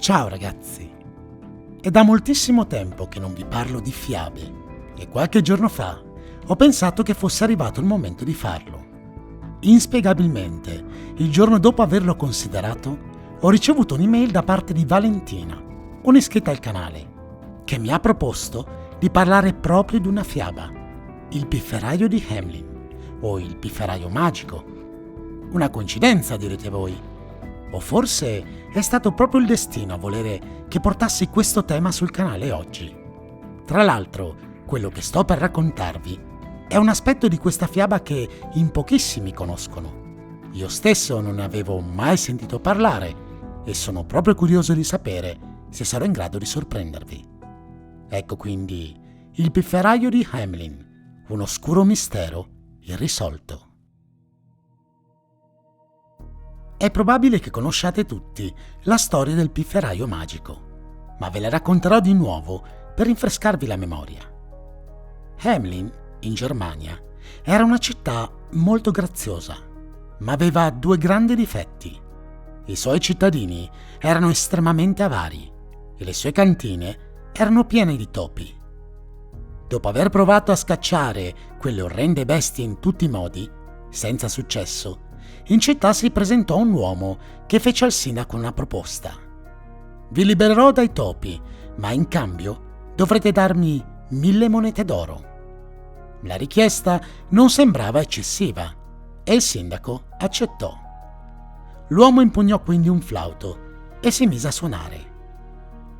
Ciao ragazzi, è da moltissimo tempo che non vi parlo di fiabe e qualche giorno fa ho pensato che fosse arrivato il momento di farlo. Inspiegabilmente, il giorno dopo averlo considerato, ho ricevuto un'email da parte di Valentina, un'iscritta al canale, che mi ha proposto di parlare proprio di una fiaba, il pifferaio di Hamelin, o il pifferaio magico. Una coincidenza, direte voi. O forse è stato proprio il destino a volere che portassi questo tema sul canale oggi. Tra l'altro, quello che sto per raccontarvi è un aspetto di questa fiaba che in pochissimi conoscono. Io stesso non ne avevo mai sentito parlare e sono proprio curioso di sapere se sarò in grado di sorprendervi. Ecco quindi il pifferaio di Hamelin, un oscuro mistero irrisolto. È probabile che conosciate tutti la storia del pifferaio magico, ma ve la racconterò di nuovo per rinfrescarvi la memoria. Hamelin, in Germania, era una città molto graziosa, ma aveva due grandi difetti. I suoi cittadini erano estremamente avari e le sue cantine erano piene di topi. Dopo aver provato a scacciare quelle orrende bestie in tutti i modi, senza successo, in città si presentò un uomo che fece al sindaco una proposta. Vi libererò dai topi, ma in cambio dovrete darmi 1000 monete d'oro. La richiesta non sembrava eccessiva e il sindaco accettò. L'uomo impugnò quindi un flauto e si mise a suonare.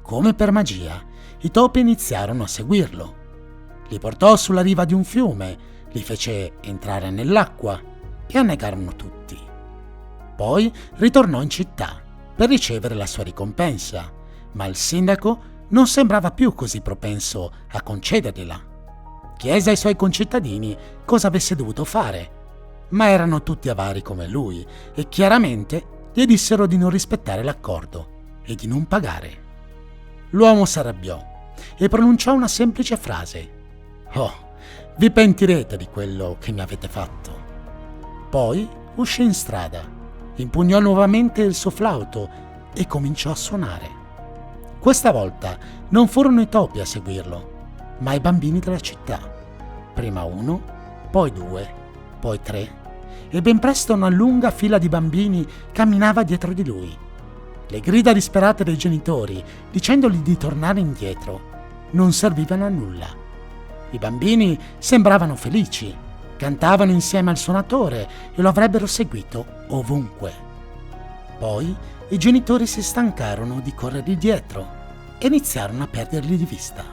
Come per magia, i topi iniziarono a seguirlo. Li portò sulla riva di un fiume, li fece entrare nell'acqua e annegarono tutti. Poi ritornò in città per ricevere la sua ricompensa, ma il sindaco non sembrava più così propenso a concedergliela. Chiese ai suoi concittadini cosa avesse dovuto fare, ma erano tutti avari come lui e chiaramente gli dissero di non rispettare l'accordo e di non pagare. L'uomo s'arrabbiò e pronunciò una semplice frase: «Oh, vi pentirete di quello che mi avete fatto». Poi uscì in strada, impugnò nuovamente il suo flauto e cominciò a suonare. Questa volta non furono i topi a seguirlo, ma i bambini della città. Prima uno, poi due, poi tre, e ben presto una lunga fila di bambini camminava dietro di lui. Le grida disperate dei genitori, dicendogli di tornare indietro, non servivano a nulla. I bambini sembravano felici, cantavano insieme al suonatore e lo avrebbero seguito ovunque. Poi i genitori si stancarono di corrergli dietro e iniziarono a perderli di vista.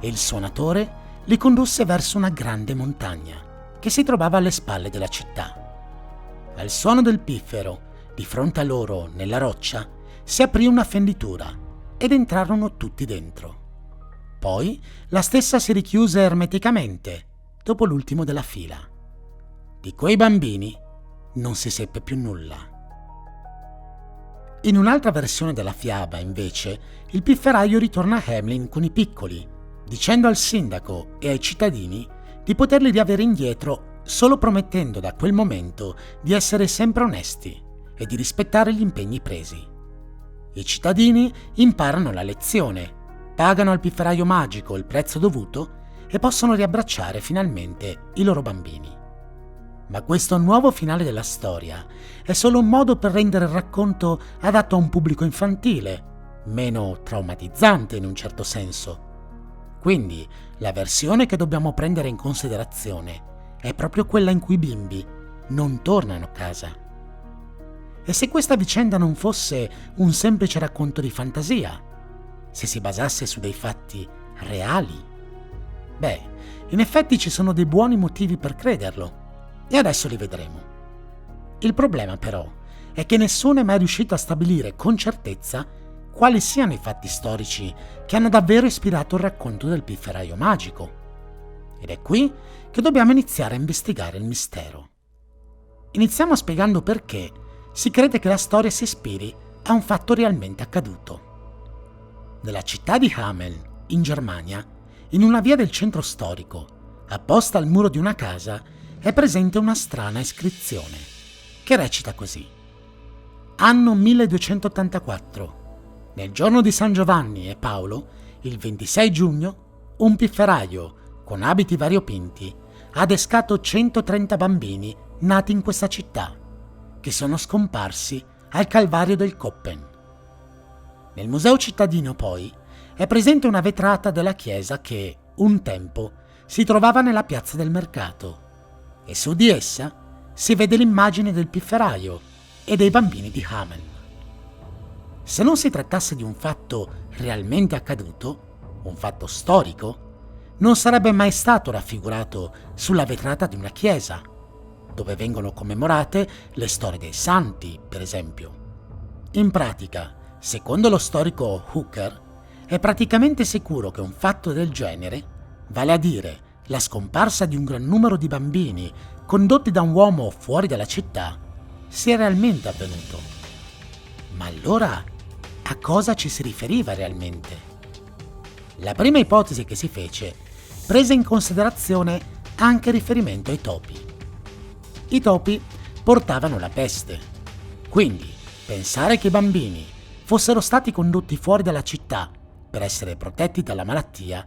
E il suonatore li condusse verso una grande montagna che si trovava alle spalle della città. Al suono del piffero, di fronte a loro, nella roccia, si aprì una fenditura ed entrarono tutti dentro. Poi la stessa si richiuse ermeticamente dopo l'ultimo della fila. Di quei bambini non si seppe più nulla. In un'altra versione della fiaba, invece, il pifferaio ritorna a Hamelin con i piccoli, dicendo al sindaco e ai cittadini di poterli riavere indietro solo promettendo da quel momento di essere sempre onesti e di rispettare gli impegni presi. I cittadini imparano la lezione, pagano al pifferaio magico il prezzo dovuto e possono riabbracciare finalmente i loro bambini. Ma questo nuovo finale della storia è solo un modo per rendere il racconto adatto a un pubblico infantile, meno traumatizzante in un certo senso. Quindi la versione che dobbiamo prendere in considerazione è proprio quella in cui i bimbi non tornano a casa. E se questa vicenda non fosse un semplice racconto di fantasia, se si basasse su dei fatti reali, beh, in effetti ci sono dei buoni motivi per crederlo, e adesso li vedremo. Il problema però è che nessuno è mai riuscito a stabilire con certezza quali siano i fatti storici che hanno davvero ispirato il racconto del pifferaio magico. Ed è qui che dobbiamo iniziare a investigare il mistero. Iniziamo spiegando perché si crede che la storia si ispiri a un fatto realmente accaduto. Nella città di Hameln, in Germania, in una via del centro storico, apposta al muro di una casa, è presente una strana iscrizione, che recita così: Anno 1284. Nel giorno di San Giovanni e Paolo, il 26 giugno, un pifferaio con abiti variopinti ha adescato 130 bambini nati in questa città, che sono scomparsi al Calvario del Koppen. Nel museo cittadino, poi, è presente una vetrata della chiesa che, un tempo, si trovava nella piazza del mercato, e su di essa si vede l'immagine del pifferaio e dei bambini di Hameln. Se non si trattasse di un fatto realmente accaduto, un fatto storico, non sarebbe mai stato raffigurato sulla vetrata di una chiesa, dove vengono commemorate le storie dei santi, per esempio. In pratica, secondo lo storico Hooker, è praticamente sicuro che un fatto del genere, vale a dire la scomparsa di un gran numero di bambini condotti da un uomo fuori dalla città, sia realmente avvenuto. Ma allora, a cosa ci si riferiva realmente? La prima ipotesi che si fece prese in considerazione anche riferimento ai topi. I topi portavano la peste, quindi pensare che i bambini fossero stati condotti fuori dalla città per essere protetti dalla malattia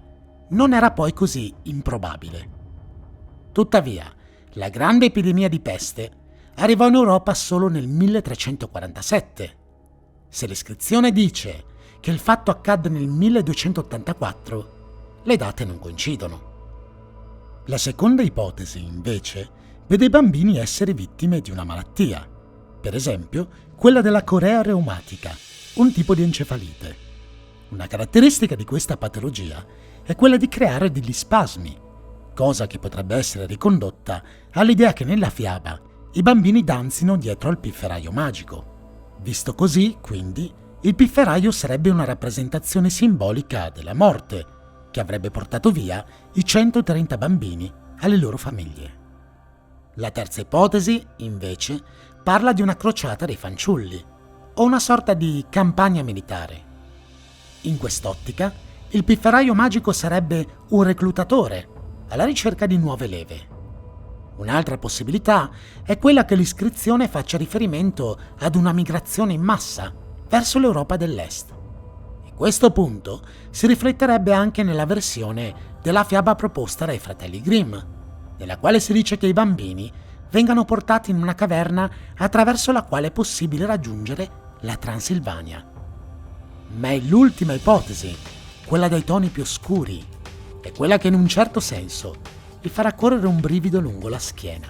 non era poi così improbabile. Tuttavia, la grande epidemia di peste arrivò in Europa solo nel 1347. Se l'iscrizione dice che il fatto accadde nel 1284, le date non coincidono. La seconda ipotesi, invece, vede i bambini essere vittime di una malattia, per esempio quella della corea reumatica, un tipo di encefalite. Una caratteristica di questa patologia è quella di creare degli spasmi, cosa che potrebbe essere ricondotta all'idea che nella fiaba i bambini danzino dietro al pifferaio magico. Visto così, quindi, il pifferaio sarebbe una rappresentazione simbolica della morte, che avrebbe portato via i 130 bambini alle loro famiglie. La terza ipotesi, invece, parla di una crociata dei fanciulli, o una sorta di campagna militare. In quest'ottica, il pifferaio magico sarebbe un reclutatore alla ricerca di nuove leve. Un'altra possibilità è quella che l'iscrizione faccia riferimento ad una migrazione in massa verso l'Europa dell'Est. E questo punto si rifletterebbe anche nella versione della fiaba proposta dai fratelli Grimm, nella quale si dice che i bambini vengano portati in una caverna attraverso la quale è possibile raggiungere la Transilvania. Ma è l'ultima ipotesi, quella dai toni più oscuri, è quella che in un certo senso vi farà correre un brivido lungo la schiena.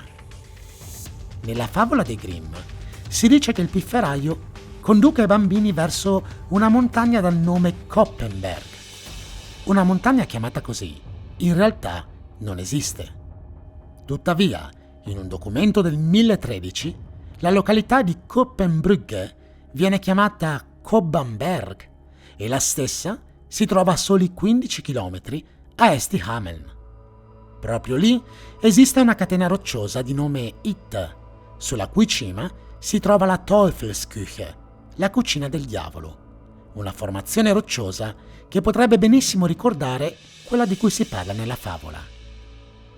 Nella favola dei Grimm si dice che il pifferaio conduca i bambini verso una montagna dal nome Koppenberg. Una montagna chiamata così, in realtà, non esiste. Tuttavia, in un documento del 1013, la località di Koppenbrugge viene chiamata Cobbenberg e la stessa si trova a soli 15 km a est di Hameln. Proprio lì esiste una catena rocciosa di nome It, sulla cui cima si trova la Teufelsküche, la cucina del diavolo, una formazione rocciosa che potrebbe benissimo ricordare quella di cui si parla nella favola.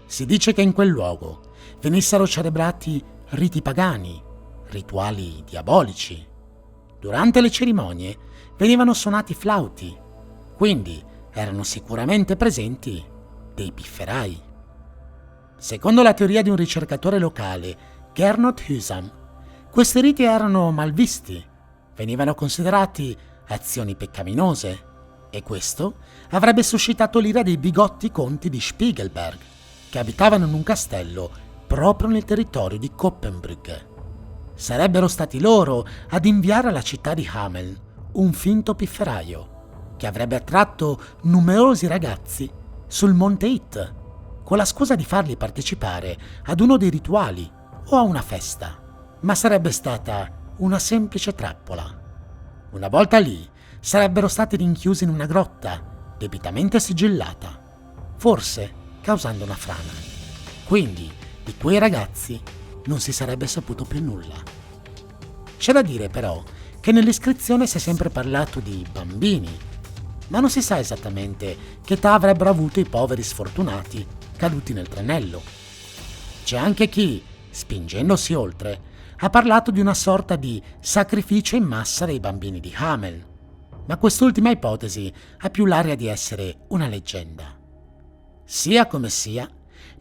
Si dice che in quel luogo venissero celebrati riti pagani, rituali diabolici. Durante le cerimonie venivano suonati flauti, quindi erano sicuramente presenti dei pifferai. Secondo la teoria di un ricercatore locale, Gernot Husam, questi riti erano malvisti, venivano considerati azioni peccaminose, e questo avrebbe suscitato l'ira dei bigotti conti di Spiegelberg, che abitavano in un castello proprio nel territorio di Koppenbrugge. Sarebbero stati loro ad inviare alla città di Hameln un finto pifferaio, che avrebbe attratto numerosi ragazzi sul monte It, con la scusa di farli partecipare ad uno dei rituali o a una festa, ma sarebbe stata una semplice trappola. Una volta lì, sarebbero stati rinchiusi in una grotta, debitamente sigillata, forse causando una frana. Quindi, di quei ragazzi non si sarebbe saputo più nulla. C'è da dire però che nell'iscrizione si è sempre parlato di bambini, ma non si sa esattamente che età avrebbero avuto i poveri sfortunati caduti nel tranello. C'è anche chi, spingendosi oltre, ha parlato di una sorta di sacrificio in massa dei bambini di Hameln, ma quest'ultima ipotesi ha più l'aria di essere una leggenda. Sia come sia,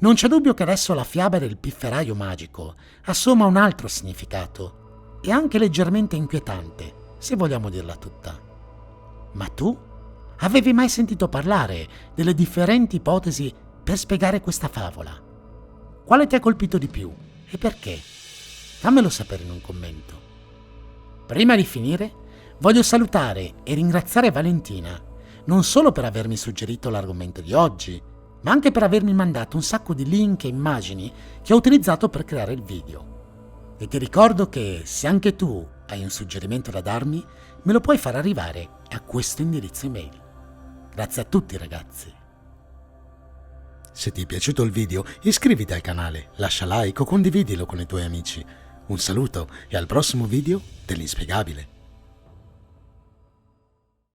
non c'è dubbio che adesso la fiaba del pifferaio magico assuma un altro significato e anche leggermente inquietante, se vogliamo dirla tutta. Ma tu avevi mai sentito parlare delle differenti ipotesi per spiegare questa favola? Quale ti ha colpito di più e perché? Fammelo sapere in un commento. Prima di finire, voglio salutare e ringraziare Valentina, non solo per avermi suggerito l'argomento di oggi, ma anche per avermi mandato un sacco di link e immagini che ho utilizzato per creare il video. E ti ricordo che se anche tu hai un suggerimento da darmi, me lo puoi far arrivare a questo indirizzo email. Grazie a tutti ragazzi. Se ti è piaciuto il video, iscriviti al canale, lascia like o condividilo con i tuoi amici. Un saluto e al prossimo video dell'inspiegabile.